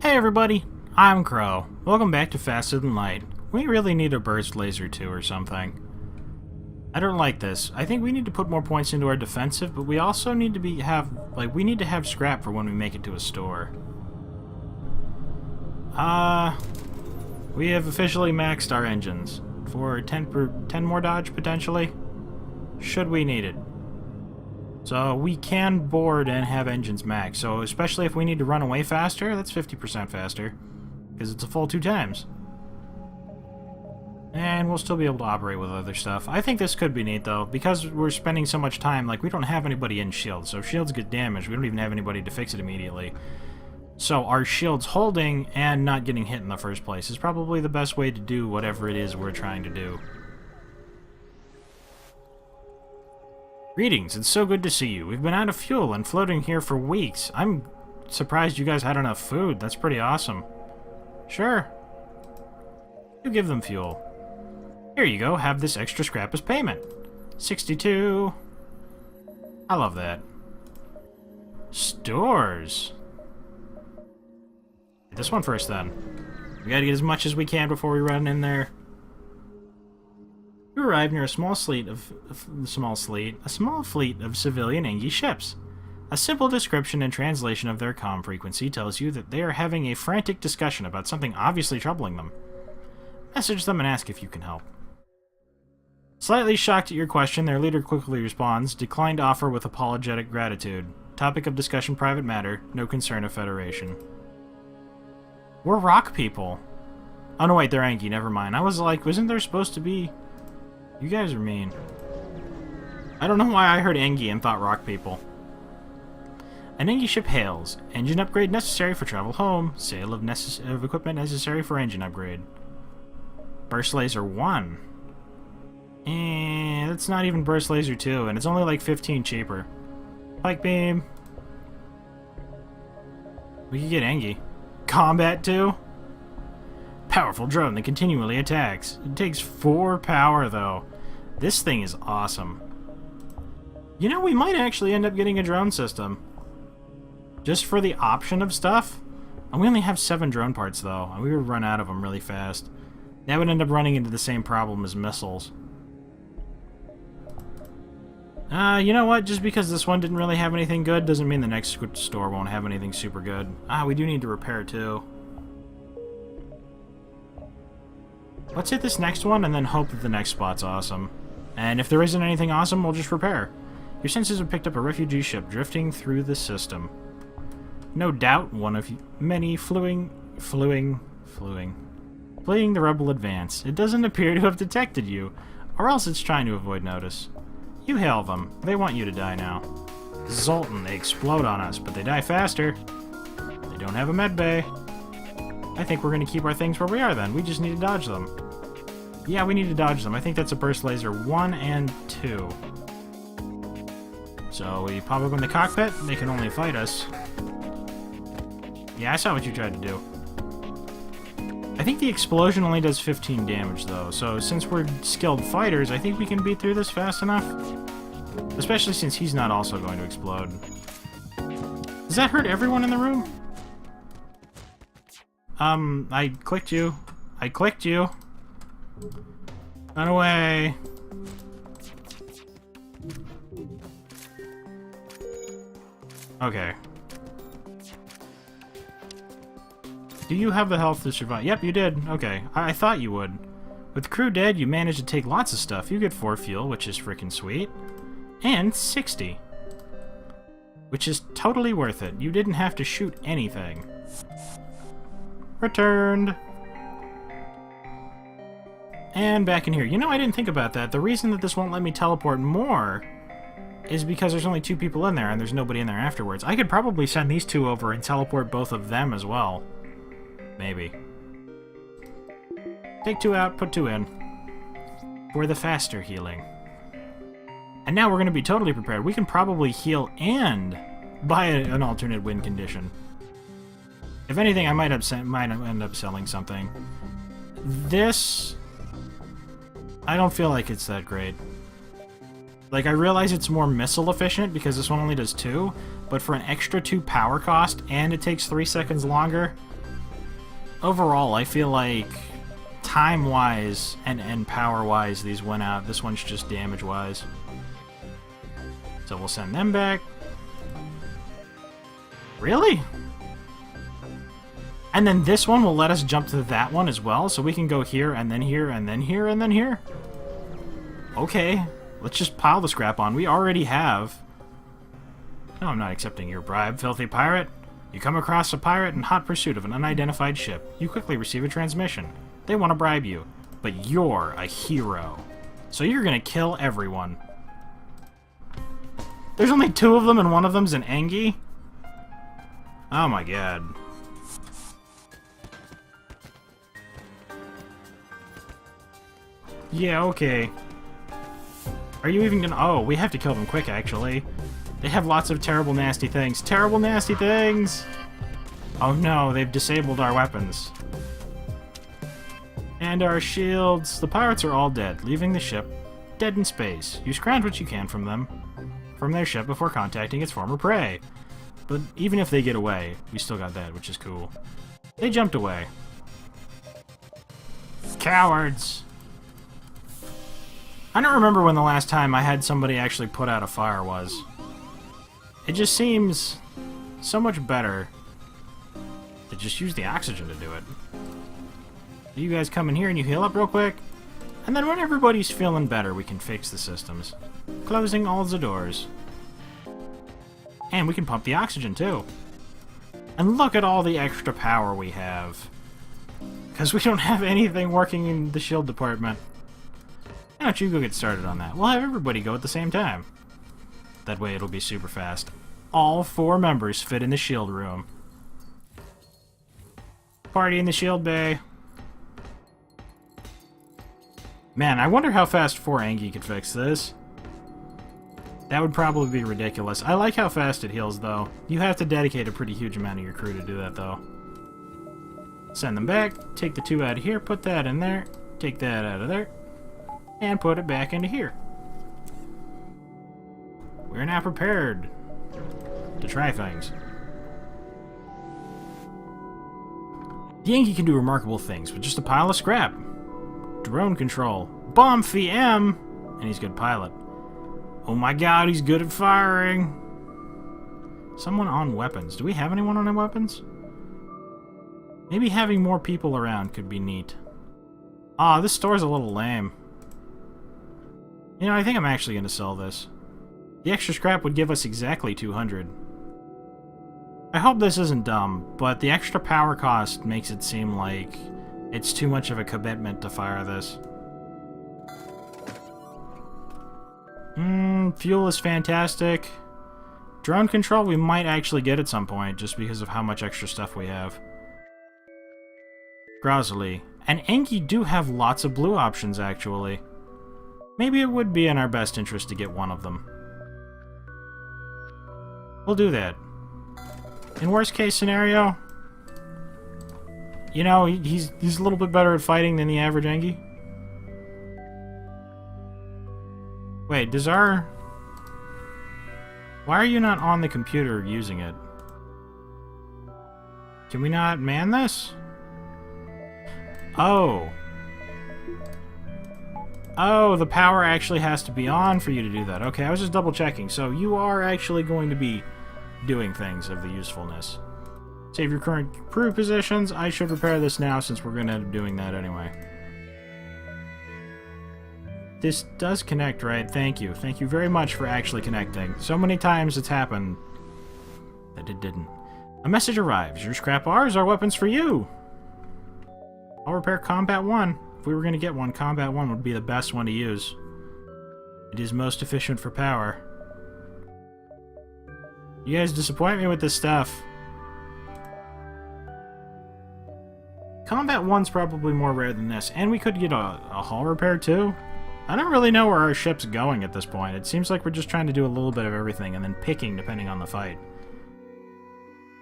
Hey everybody, I'm Crow. Welcome back to Faster Than Light. We really need a burst laser too or something. I don't like this. I think we need to put more points into our defensive, but we also need to we need to have scrap for when we make it to a store. We have officially maxed our engines for 10 more dodge potentially, should we need it. So we can board and have engines max, so especially if we need to run away faster, that's 50% faster, because it's a full 2 times. And we'll still be able to operate with other stuff. I think this could be neat, though, because we're spending so much time, like, we don't have anybody in shields, so if shields get damaged, we don't even have anybody to fix it immediately. So our shields holding and not getting hit in the first place is probably the best way to do whatever it is we're trying to do. Greetings, it's so good to see you. We've been out of fuel and floating here for weeks. I'm surprised you guys had enough food. That's pretty awesome. Sure. You give them fuel. Here you go, have this extra scrap as payment. 62. I love that. Stores. This one first, then. We gotta get as much as we can before we run in there. You arrive near a small fleet of civilian Engi ships. A simple description and translation of their comm frequency tells you that they are having a frantic discussion about something obviously troubling them. Message them and ask if you can help. Slightly shocked at your question, their leader quickly responds, declined offer with apologetic gratitude. Topic of discussion private matter, no concern of Federation. We're rock people. Oh no wait, they're Engi, never mind. I was like, wasn't there supposed to be... You guys are mean. I don't know why I heard Engi and thought rock people. An Engi ship hails. Engine upgrade necessary for travel home. Sale of equipment necessary for engine upgrade. Burst Laser 1. That's not even Burst Laser 2, and it's only like 15 cheaper. Pike Beam. We could get Engi. Combat 2. Powerful drone that continually attacks. It takes 4 power, though. This thing is awesome. You know, we might actually end up getting a drone system. Just for the option of stuff. And we only have 7 drone parts, though, and we would run out of them really fast. That would end up running into the same problem as missiles. You know what? Just because this one didn't really have anything good doesn't mean the next store won't have anything super good. We do need to repair, too. Let's hit this next one and then hope that the next spot's awesome. And if there isn't anything awesome, we'll just repair. Your sensors have picked up a refugee ship drifting through the system. No doubt one of many fleeing the rebel advance. It doesn't appear to have detected you, or else it's trying to avoid notice. You hail them. They want you to die now. Zoltan, they explode on us, but they die faster. They don't have a med bay. I think we're going to keep our things where we are then. We just need to dodge them. Yeah, we need to dodge them. I think that's a Burst Laser 1 and 2. So we pop up in the cockpit. They can only fight us. Yeah, I saw what you tried to do. I think the explosion only does 15 damage, though. So since we're skilled fighters, I think we can beat through this fast enough. Especially since he's not also going to explode. Does that hurt everyone in the room? I clicked you. I clicked you. Run away. Okay. Do you have the health to survive? Yep, you did. Okay. I thought you would. With the crew dead, you managed to take lots of stuff. You get 4 fuel, which is freaking sweet. And 60. Which is totally worth it. You didn't have to shoot anything. Returned. And back in here. You know, I didn't think about that. The reason that this won't let me teleport more is because there's only 2 people in there and there's nobody in there afterwards. I could probably send these 2 over and teleport both of them as well. Maybe. Take 2 out, put 2 in. For the faster healing. And now we're going to be totally prepared. We can probably heal and buy an alternate win condition. If anything, I might end up selling something. This... I don't feel like it's that great. Like, I realize it's more missile efficient because this one only does 2, but for an extra 2 power cost and it takes 3 seconds longer, overall, I feel like time-wise and power-wise, these went out. This one's just damage-wise. So we'll send them back. Really? And then this one will let us jump to that one as well, so we can go here, and then here, and then here, and then here? Okay, let's just pile the scrap on. We already have... No, I'm not accepting your bribe, filthy pirate. You come across a pirate in hot pursuit of an unidentified ship. You quickly receive a transmission. They want to bribe you, but you're a hero. So you're gonna kill everyone. There's only 2 of them, and one of them's an Engi? Oh my god. Yeah, okay. Are you even gonna... Oh, we have to kill them quick, actually. They have lots of terrible, nasty things. Terrible, nasty things! Oh no, they've disabled our weapons. And our shields. The pirates are all dead, leaving the ship dead in space. You scrounge what you can from them, from their ship, before contacting its former prey. But even if they get away, we still got that, which is cool. They jumped away. Cowards! I don't remember when the last time I had somebody actually put out a fire was. It just seems so much better to just use the oxygen to do it. You guys come in here and you heal up real quick, and then when everybody's feeling better, we can fix the systems. Closing all the doors. And we can pump the oxygen, too. And look at all the extra power we have. Because we don't have anything working in the shield department. Why don't you go get started on that? We'll have everybody go at the same time. That way it'll be super fast. All 4 members fit in the shield room. Party in the shield bay. Man, I wonder how fast 4 Engi could fix this. That would probably be ridiculous. I like how fast it heals, though. You have to dedicate a pretty huge amount of your crew to do that, though. Send them back. Take the 2 out of here. Put that in there. Take that out of there. And put it back into here. We're now prepared to try things. The Engi can do remarkable things with just a pile of scrap. Drone control. Bombfy M! And he's a good pilot. Oh my god, he's good at firing! Someone on weapons. Do we have anyone on weapons? Maybe having more people around could be neat. Aw, this store's a little lame. You know, I think I'm actually going to sell this. The extra scrap would give us exactly 200. I hope this isn't dumb, but the extra power cost makes it seem like it's too much of a commitment to fire this. Fuel is fantastic. Drone control we might actually get at some point, just because of how much extra stuff we have. Grousily. And Engi do have lots of blue options, actually. Maybe it would be in our best interest to get one of them. We'll do that. In worst case scenario, you know, he's a little bit better at fighting than the average Engi. Wait, does our... Why are you not on the computer using it? Can we not man this? Oh. Oh, the power actually has to be on for you to do that. Okay, I was just double checking. So you are actually going to be doing things of the usefulness. Save your current crew positions. I should repair this now since we're going to end up doing that anyway. This does connect, right? Thank you. Thank you very much for actually connecting. So many times it's happened that it didn't. A message arrives. Your scrap R's are weapons for you. I'll repair Combat 1. If we were going to get one, Combat 1 would be the best one to use. It is most efficient for power. You guys disappoint me with this stuff. Combat 1's probably more rare than this, and we could get a hull repair too. I don't really know where our ship's going at this point. It seems like we're just trying to do a little bit of everything and then picking depending on the fight.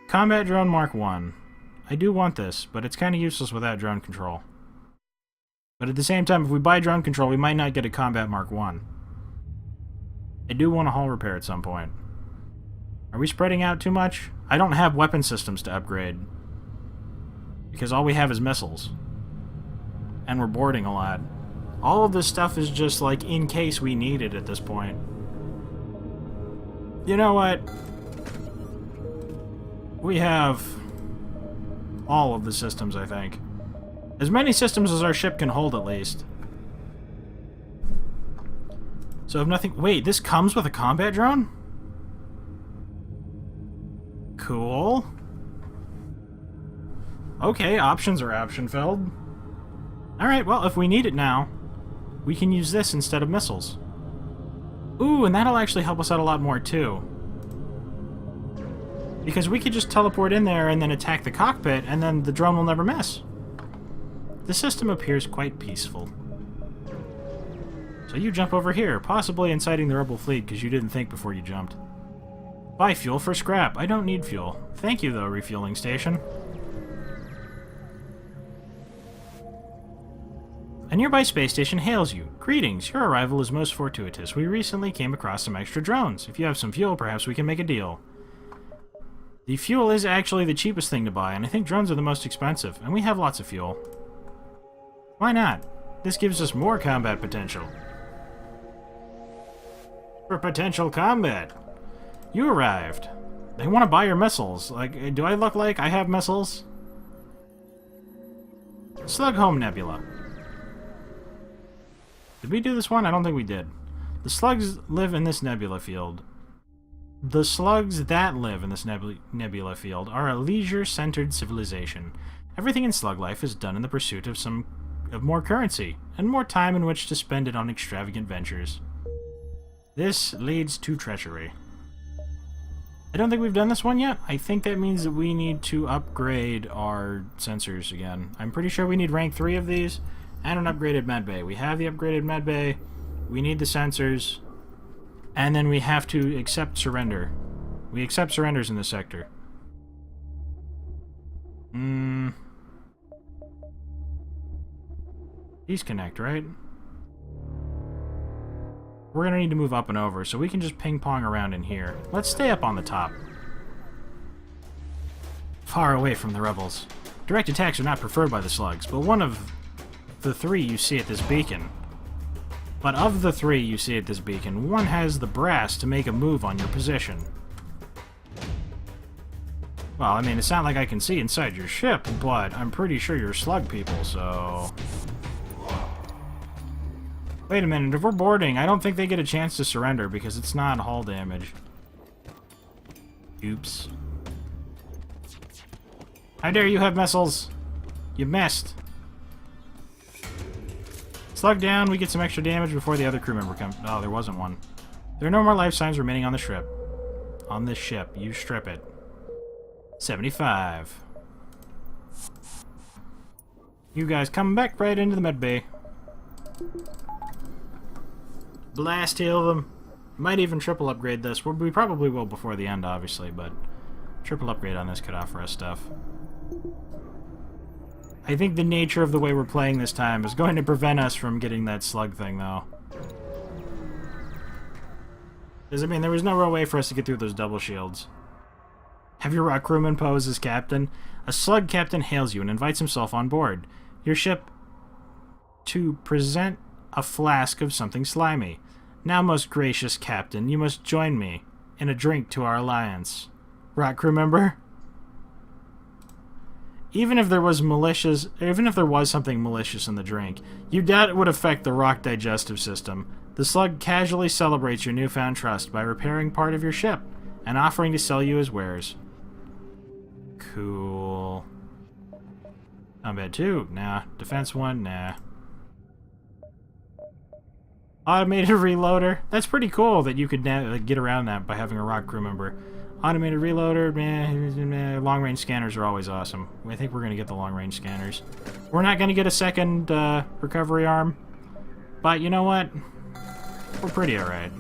Combat Drone Mark 1. I do want this, but it's kind of useless without drone control. But at the same time, if we buy drone control, we might not get a Combat Mark 1. I do want a hull repair at some point. Are we spreading out too much? I don't have weapon systems to upgrade. Because all we have is missiles. And we're boarding a lot. All of this stuff is just like in case we need it at this point. You know what? We have all of the systems, I think. As many systems as our ship can hold, at least. So if nothing... Wait, this comes with a combat drone? Cool. Okay, options are option-filled. Alright, well, if we need it now, we can use this instead of missiles. Ooh, and that'll actually help us out a lot more, too. Because we could just teleport in there and then attack the cockpit, and then the drone will never miss. The system appears quite peaceful. So you jump over here, possibly inciting the rebel fleet because you didn't think before you jumped. Buy fuel for scrap. I don't need fuel. Thank you, though, refueling station. A nearby space station hails you. Greetings, your arrival is most fortuitous. We recently came across some extra drones. If you have some fuel, perhaps we can make a deal. The fuel is actually the cheapest thing to buy, and I think drones are the most expensive, and we have lots of fuel. Why not? This gives us more combat potential. For potential combat. You arrived. They want to buy your missiles. Like, do I look like I have missiles? Slughome Nebula. Did we do this one? I don't think we did. The slugs live in this nebula field. The slugs that live in this nebula field are a leisure-centered civilization. Everything in slug life is done in the pursuit of more currency, and more time in which to spend it on extravagant ventures. This leads to treachery. I don't think we've done this one yet. I think that means that we need to upgrade our sensors again. I'm pretty sure we need rank 3 of these, and an upgraded medbay. We have the upgraded medbay, we need the sensors, and then we have to accept surrender. We accept surrenders in this sector. These connect, right? We're gonna need to move up and over, so we can just ping-pong around in here. Let's stay up on the top. Far away from the rebels. Direct attacks are not preferred by the slugs, but one of the 3 you see at this beacon. But of the 3 you see at this beacon, one has the brass to make a move on your position. Well, I mean, it's not like I can see inside your ship, but I'm pretty sure you're slug people, so... Wait a minute, if we're boarding, I don't think they get a chance to surrender because it's not hull damage. Oops. How dare you have missiles? You missed. Slug down, we get some extra damage before the other crew member comes. Oh, there wasn't one. There are no more life signs remaining on the ship. On this ship, you strip it. 75. You guys come back right into the med bay. Blast heal them. Might even triple upgrade this. We probably will before the end, obviously, but triple upgrade on this could offer us stuff. I think the nature of the way we're playing this time is going to prevent us from getting that slug thing, though. Because, I mean, there was no real way for us to get through those double shields. Have your rock crewman pose as captain. A slug captain hails you and invites himself on board your ship to present a flask of something slimy. Now, most gracious captain, you must join me in a drink to our alliance. Rock crew member? Even if there was something malicious in the drink, you doubt it would affect the rock digestive system. The slug casually celebrates your newfound trust by repairing part of your ship and offering to sell you his wares. Cool. Combat 2? Nah. Defense 1? Nah. Automated reloader? That's pretty cool that you could get around that by having a rock crew member. Automated reloader, meh. Long-range scanners are always awesome. I think we're going to get the long-range scanners. We're not going to get a second recovery arm. But you know what? We're pretty alright.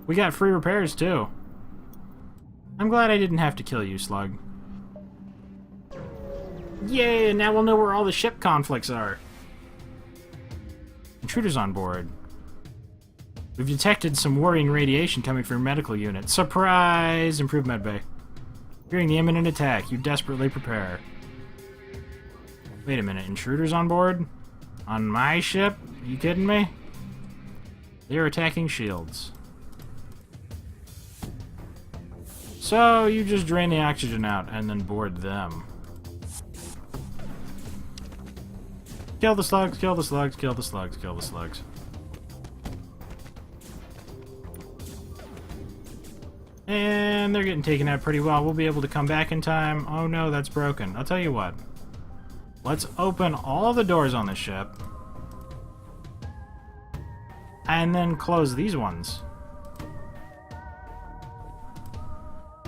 We got free repairs, too. I'm glad I didn't have to kill you, Slug. Yay, now we'll know where all the ship conflicts are. Intruders on board. We've detected some worrying radiation coming from your medical unit. Surprise! Improved medbay. Fearing the imminent attack, you desperately prepare. Wait a minute, intruders on board? On my ship? Are you kidding me? They're attacking shields. So, you just drain the oxygen out and then board them. Kill the slugs, kill the slugs, kill the slugs, kill the slugs. And they're getting taken out pretty well. We'll be able to come back in time. Oh no, that's broken. I'll tell you what. Let's open all the doors on the ship. And then close these ones.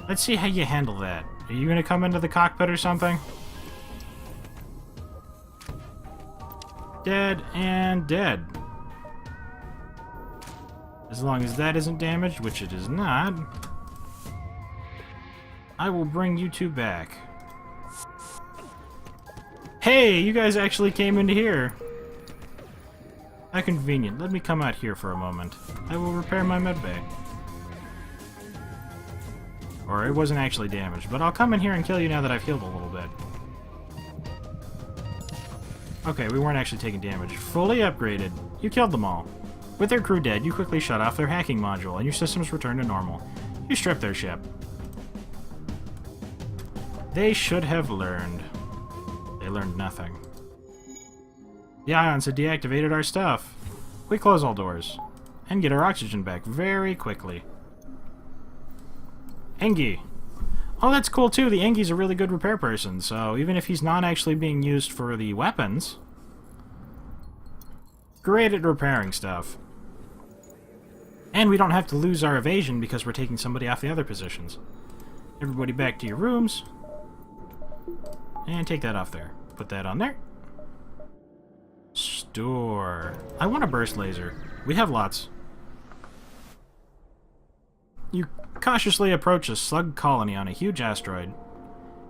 Let's see how you handle that. Are you gonna come into the cockpit or something? Dead and dead. As long as that isn't damaged, which it is not, I will bring you two back. Hey, you guys actually came into here. How convenient. Let me come out here for a moment. I will repair my medbay. Or it wasn't actually damaged, but I'll come in here and kill you now that I've healed a little bit. Okay, we weren't actually taking damage. Fully upgraded. You killed them all. With their crew dead, you quickly shut off their hacking module, and your systems return to normal. You strip their ship. They should have learned. They learned nothing. The ions had deactivated our stuff. We close all doors. And get our oxygen back very quickly. Engi. Oh, that's cool too. The Engi's a really good repair person, so even if he's not actually being used for the weapons, great at repairing stuff. And we don't have to lose our evasion because we're taking somebody off the other positions. Everybody back to your rooms. And take that off there. Put that on there. Store. I want a burst laser. We have lots. You cautiously approach a slug colony on a huge asteroid.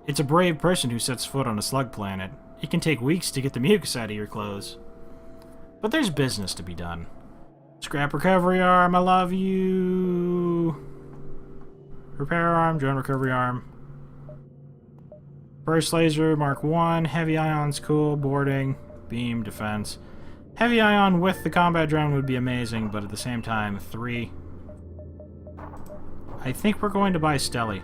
It's a brave person who sets foot on a slug planet. It can take weeks to get the mucus out of your clothes. But there's business to be done. Scrap recovery arm, I love you. Repair arm, drone recovery arm. Burst laser, Mark 1. Heavy ions, cool. Boarding, beam, defense. Heavy ion with the combat drone would be amazing, but at the same time, 3. I think we're going to buy Stelly.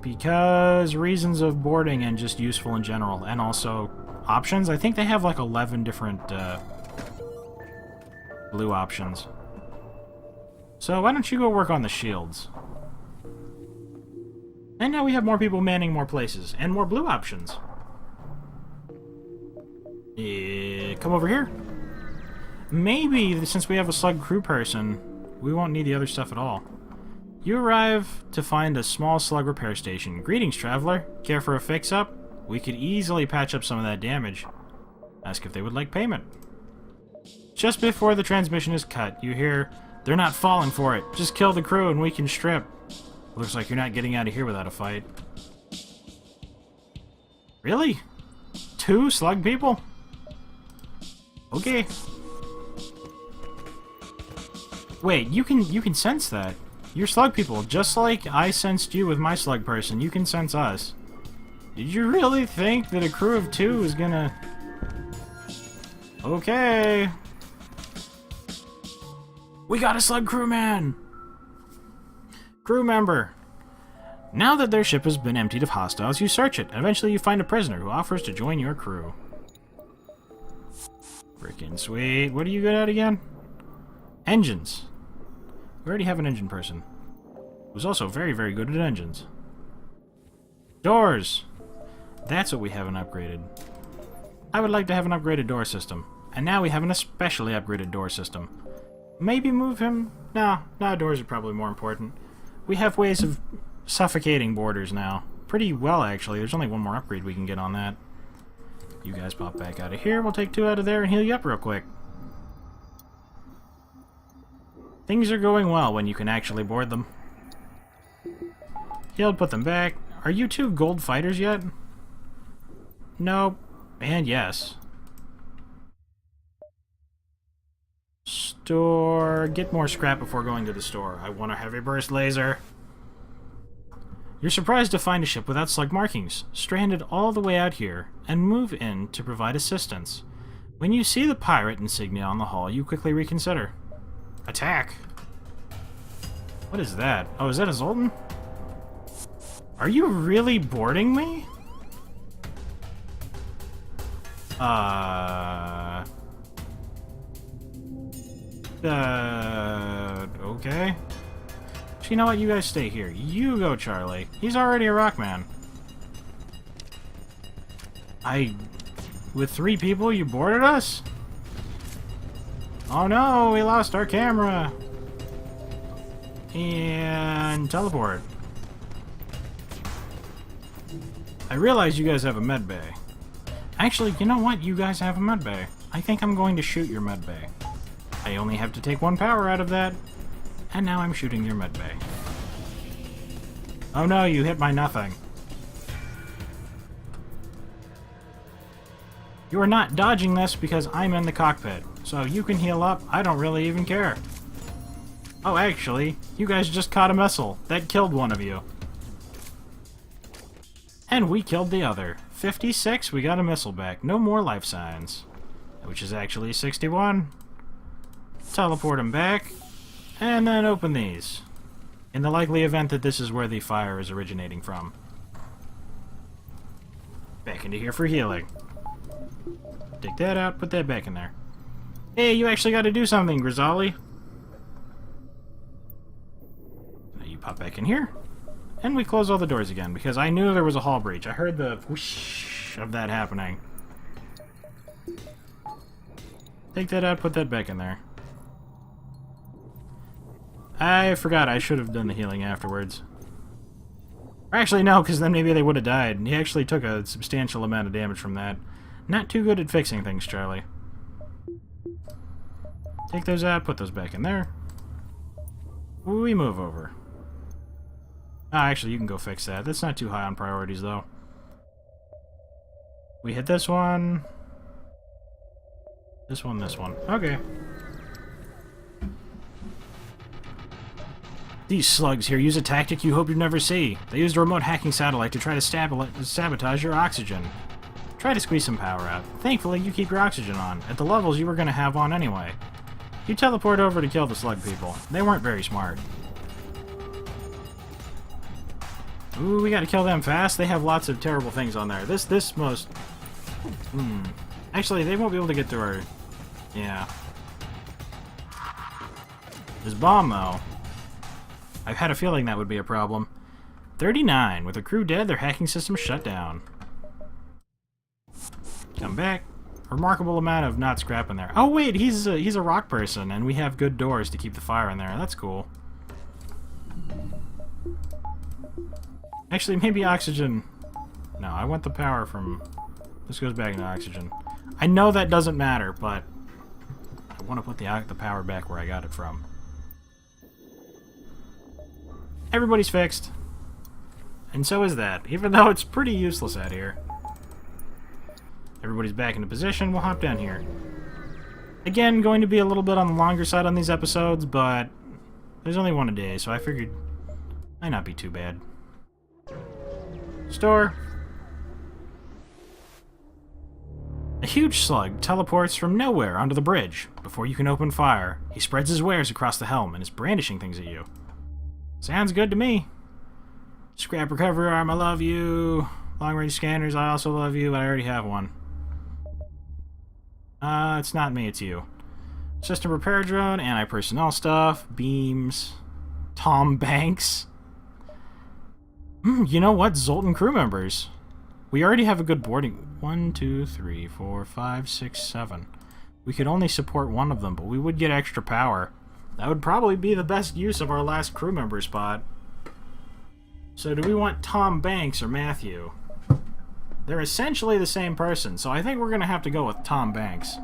Because reasons of boarding and just useful in general. And also options. I think they have like 11 different blue options. So why don't you go work on the shields? And now we have more people manning more places. And more blue options. Come over here. Maybe, since we have a slug crew person, we won't need the other stuff at all. You arrive to find a small slug repair station. Greetings, traveler. Care for a fix-up? We could easily patch up some of that damage. Ask if they would like payment. Just before the transmission is cut, you hear, "They're not falling for it. Just kill the crew and we can strip." Looks like you're not getting out of here without a fight. Really? 2 slug people? Okay. Wait, you can sense that. You're slug people, just like I sensed you with my slug person. You can sense us. Did you really think that a crew of 2 is gonna... Okay. We got a slug crewman! Crew member. Now that their ship has been emptied of hostiles, you search it, and eventually you find a prisoner who offers to join your crew. Frickin' sweet. What are you good at again? Engines. We already have an engine person. Who's also very, very good at engines. Doors. That's what we haven't upgraded. I would like to have an upgraded door system. And now we have an especially upgraded door system. Maybe move him? No, doors are probably more important. We have ways of suffocating boarders now. Pretty well, actually. There's only one more upgrade we can get on that. You guys pop back out of here. We'll take 2 out of there and heal you up real quick. Things are going well when you can actually board them. Healed, put them back. Are you 2 gold fighters yet? Nope. And yes. Store. Get more scrap before going to the store. I want a heavy burst laser. You're surprised to find a ship without slug markings, stranded all the way out here, and move in to provide assistance. When you see the pirate insignia on the hull, you quickly reconsider. Attack! What is that? Oh, is that a Zoltan? Are you really boarding me? Okay. So you know what? You guys stay here. You go, Charlie. He's already a Rockman. With 3 people, you boarded us? Oh no, we lost our camera. And teleport. I realize you guys have a med bay. Actually, you know what? You guys have a med bay. I think I'm going to shoot your med bay. I only have to take 1 power out of that. And now I'm shooting your med bay. Oh no, you hit my nothing. You are not dodging this because I'm in the cockpit. So you can heal up, I don't really even care. Oh, actually, you guys just caught a missile. That killed one of you. And we killed the other. 56, we got a missile back. No more life signs. Which is actually 61. Teleport him back. And then open these. In the likely event that this is where the fire is originating from. Back into here for healing. Take that out, put that back in there. Hey, you actually got to do something, Grizzly. Now you pop back in here. And we close all the doors again, because I knew there was a hull breach. I heard the whoosh of that happening. Take that out, put that back in there. I forgot I should have done the healing afterwards. Or actually, no, because then maybe they would have died. He actually took a substantial amount of damage from that. Not too good at fixing things, Charlie. Take those out, put those back in there. We move over. Ah, actually, you can go fix that. That's not too high on priorities, though. We hit this one. This one, this one. Okay. These slugs here use a tactic you hope you never see. They used a remote hacking satellite to try to sabotage your oxygen. Try to squeeze some power out. Thankfully, you keep your oxygen on, at the levels you were going to have on anyway. You teleport over to kill the slug people. They weren't very smart. Ooh, we gotta kill them fast. They have lots of terrible things on there. This most... Actually, they won't be able to get through our... Yeah. This bomb, though. I've had a feeling that would be a problem. 39. With the crew dead, their hacking system shut down. Come back. Remarkable amount of not scrap in there. Oh, wait, he's a rock person, and we have good doors to keep the fire in there. That's cool. Actually, maybe oxygen... No, I want the power from... This goes back into oxygen. I know that doesn't matter, but... I want to put the power back where I got it from. Everybody's fixed. And so is that, even though it's pretty useless out here. Everybody's back into position. We'll hop down here. Again, going to be a little bit on the longer side on these episodes, but... There's only one a day, so I figured... Might not be too bad. Store. A huge slug teleports from nowhere onto the bridge. Before you can open fire, he spreads his wares across the helm and is brandishing things at you. Sounds good to me. Scrap recovery arm, I love you. Long range scanners, I also love you, but I already have one. It's not me, it's you. System repair drone, anti-personnel stuff, beams, Tom Banks. You know what? Zoltan crew members. We already have a good boarding. 1, 2, 3, 4, 5, 6, 7. We could only support one of them, but we would get extra power. That would probably be the best use of our last crew member spot. So do we want Tom Banks or Matthew? They're essentially the same person, so I think we're going to have to go with Tom Banks.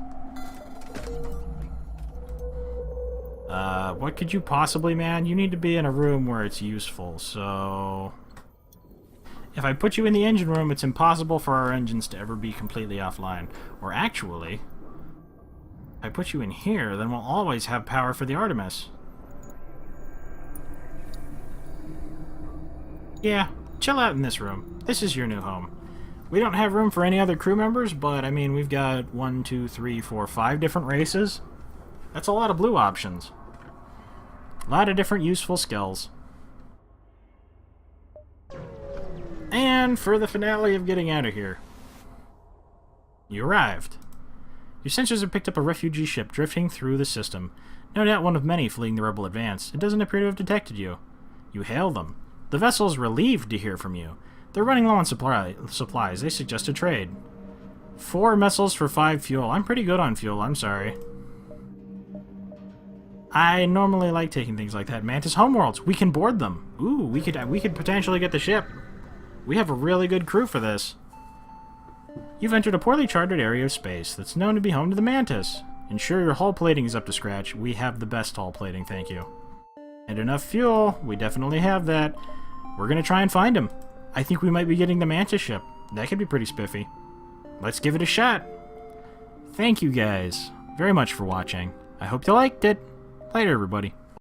What could you possibly, man? You need to be in a room where it's useful, so... If I put you in the engine room, it's impossible for our engines to ever be completely offline. Or actually, if I put you in here, then we'll always have power for the Artemis. Yeah, Chill out in this room. This is your new home. We don't have room for any other crew members, but I mean, we've got 1, 2, 3, 4, 5 different races. That's a lot of blue options. A lot of different useful skills. And for the finale of getting out of here. You arrived. Your sensors have picked up a refugee ship drifting through the system. No doubt one of many fleeing the rebel advance. It doesn't appear to have detected you. You hail them. The vessel is relieved to hear from you. They're running low on supplies. They suggest a trade. 4 missiles for 5 fuel. I'm pretty good on fuel, I'm sorry. I normally like taking things like that. Mantis homeworlds. We can board them. Ooh, we could potentially get the ship. We have a really good crew for this. You've entered a poorly charted area of space that's known to be home to the Mantis. Ensure your hull plating is up to scratch. We have the best hull plating, thank you. And enough fuel. We definitely have that. We're gonna try and find him. I think we might be getting the Mantis ship. That could be pretty spiffy. Let's give it a shot. Thank you guys very much for watching. I hope you liked it. Later, everybody.